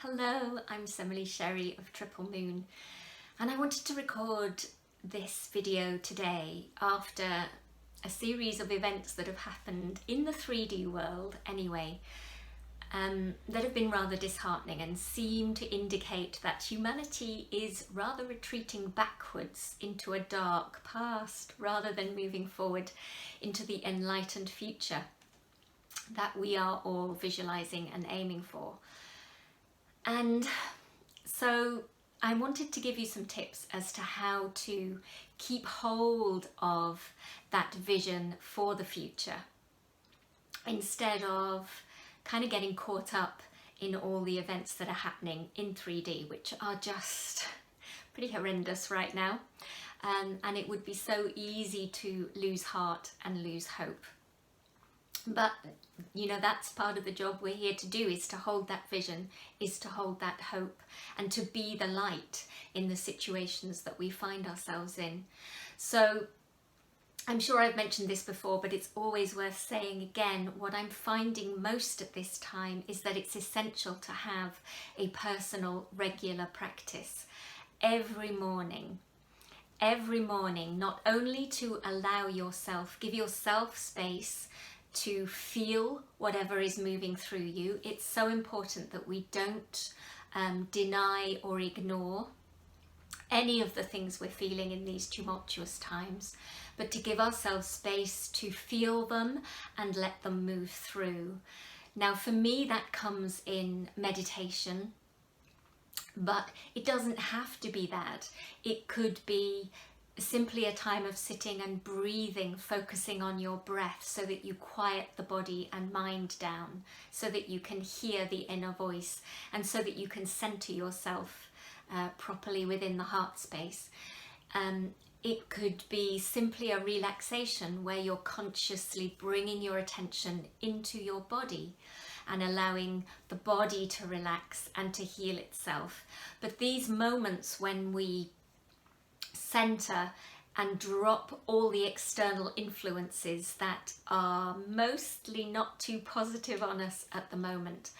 Hello, I'm Semele Sherry of Triple Moon, and I wanted to record this video today after a series of events that have happened in the 3D world anyway, that have been rather disheartening and seem to indicate that humanity is rather retreating backwards into a dark past rather than moving forward into the enlightened future that we are all visualizing and aiming for. And so I wanted to give you some tips as to how to keep hold of that vision for the future instead of kind of getting caught up in all the events that are happening in 3D, which are just pretty horrendous right now. And it would be so easy to lose heart and lose hope. But you know, that's part of the job we're here to do, is to hold that vision, is to hold that hope, and to be the light in the situations that we find ourselves in. So I'm sure I've mentioned this before, but it's always worth saying again, what I'm finding most at this time is that it's essential to have a personal, regular practice every morning, not only to allow yourself, give yourself space to feel whatever is moving through you. It's so important that we don't deny or ignore any of the things we're feeling in these tumultuous times, but to give ourselves space to feel them and let them move through. Now, for me, that comes in meditation, but it doesn't have to be that. It could be simply a time of sitting and breathing, focusing on your breath so that you quiet the body and mind down, so that you can hear the inner voice and so that you can center yourself properly within the heart space. It could be simply a relaxation where you're consciously bringing your attention into your body and allowing the body to relax and to heal itself. But these moments when we center and drop all the external influences that are mostly not too positive on us at the moment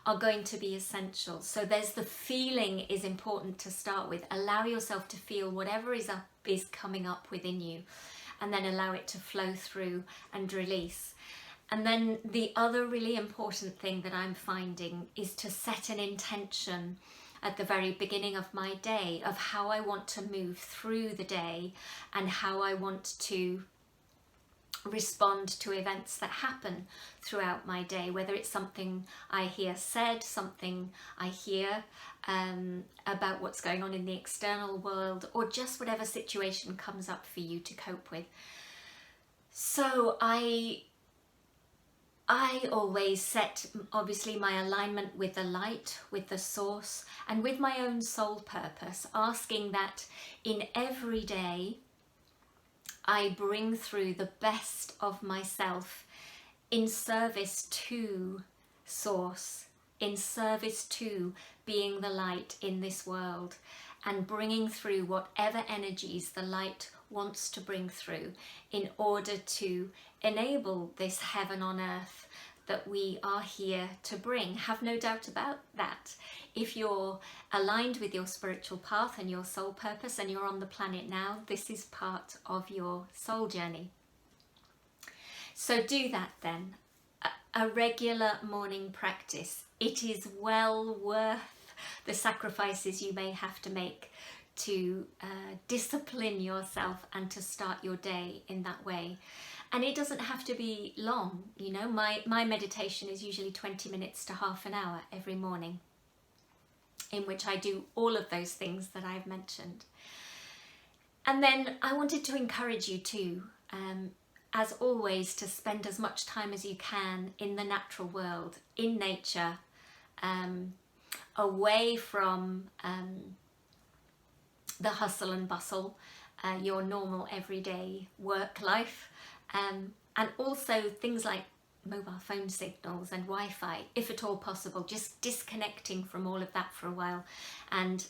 are going to be essential. So there's the feeling is important to start with. Allow yourself to feel whatever is coming up within you, and then allow it to flow through and release. And then the other really important thing that I'm finding is to set an intention at the very beginning of my day of how I want to move through the day and how I want to respond to events that happen throughout my day, whether it's something I hear said, something I hear about what's going on in the external world, or just whatever situation comes up for you to cope with. So I always set, obviously, my alignment with the light, with the source, and with my own soul purpose, asking that in every day I bring through the best of myself in service to source, in service to being the light in this world, and bringing through whatever energies the light wants to bring through in order to enable this heaven on earth that we are here to bring. Have no doubt about that. If you're aligned with your spiritual path and your soul purpose and you're on the planet now, this is part of your soul journey. So do that then. A regular morning practice. It is well worth the sacrifices you may have to make to discipline yourself and to start your day in that way. And it doesn't have to be long, you know. My meditation is usually 20 minutes to half an hour every morning, in which I do all of those things that I've mentioned. And then I wanted to encourage you too, as always, to spend as much time as you can in the natural world, in nature, away from the hustle and bustle, your normal everyday work life, and also things like mobile phone signals and Wi-Fi, if at all possible. Just disconnecting from all of that for a while and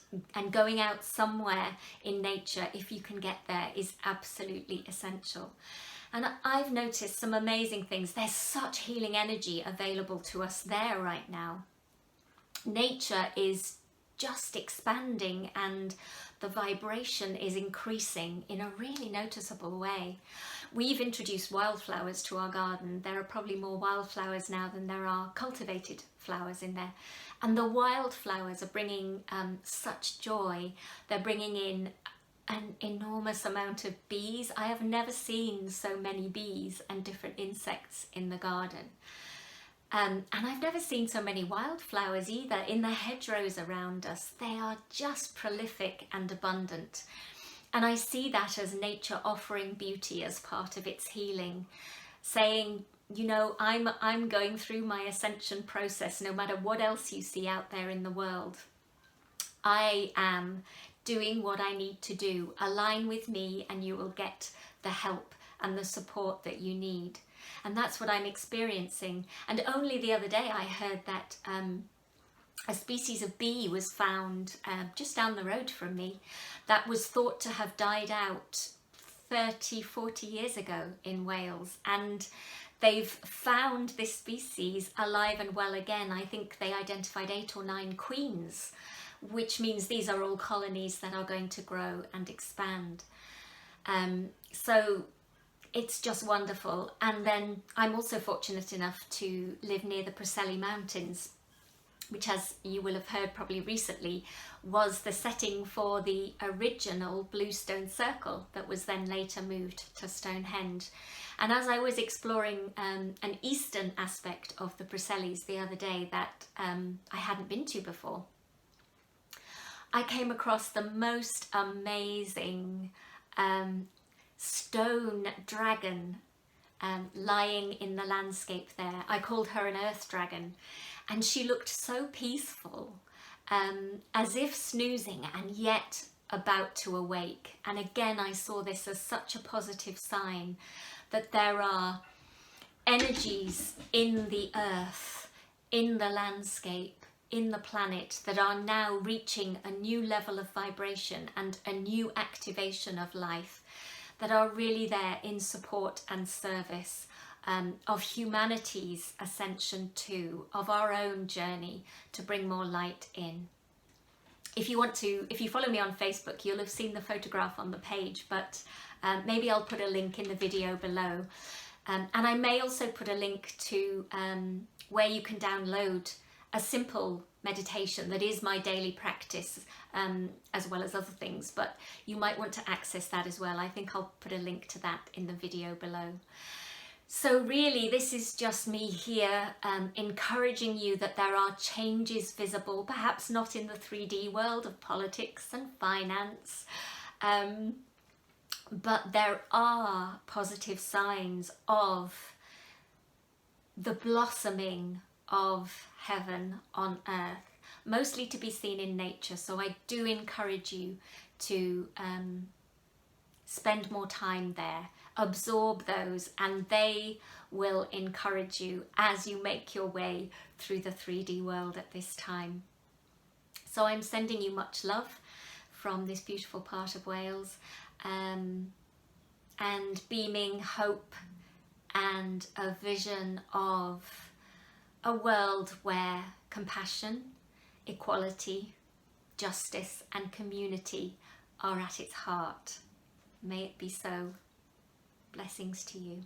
going out somewhere in nature, if you can get there, is absolutely essential. And I've noticed some amazing things. There's such healing energy available to us there right now. nature is just expanding and the vibration is increasing in a really noticeable way. We've introduced wildflowers to our garden. There are probably more wildflowers now than there are cultivated flowers in there. And the wildflowers are bringing such joy. They're bringing in an enormous amount of bees. I have never seen so many bees and different insects in the garden. And I've never seen so many wildflowers either in the hedgerows around us. They are just prolific and abundant. And I see that as nature offering beauty as part of its healing, saying, you know, I'm going through my ascension process no matter what else you see out there in the world. I am doing what I need to do. Align with me and you will get the help and the support that you need. And that's what I'm experiencing. And only the other day I heard that a species of bee was found just down the road from me that was thought to have died out 30, 40 years ago in Wales. And they've found this species alive and well again. I think they identified 8 or 9 queens, which means these are all colonies that are going to grow and expand. So it's just wonderful. And then I'm also fortunate enough to live near the Preseli Mountains, which, as you will have heard probably recently, was the setting for the original Bluestone Circle that was then later moved to Stonehenge. And as I was exploring an eastern aspect of the Preselis the other day that I hadn't been to before, I came across the most amazing stone dragon lying in the landscape there. I called her an earth dragon, and she looked so peaceful, as if snoozing and yet about to awake. And again, I saw this as such a positive sign that there are energies in the earth, in the landscape, in the planet that are now reaching a new level of vibration and a new activation of life, that are really there in support and service of humanity's ascension too, of our own journey to bring more light in. If you follow me on Facebook, you'll have seen the photograph on the page, but maybe I'll put a link in the video below. And I may also put a link to where you can download a simple meditation that is my daily practice, as well as other things, but you might want to access that as well. I think I'll put a link to that in the video below. So really, this is just me here encouraging you that there are changes visible, perhaps not in the 3D world of politics and finance, but there are positive signs of the blossoming of heaven on earth, mostly to be seen in nature. So I do encourage you to spend more time there, absorb those, and they will encourage you as you make your way through the 3D world at this time. So I'm sending you much love from this beautiful part of Wales, and beaming hope and a vision of a world where compassion, equality, justice and community are at its heart. May it be so. Blessings to you.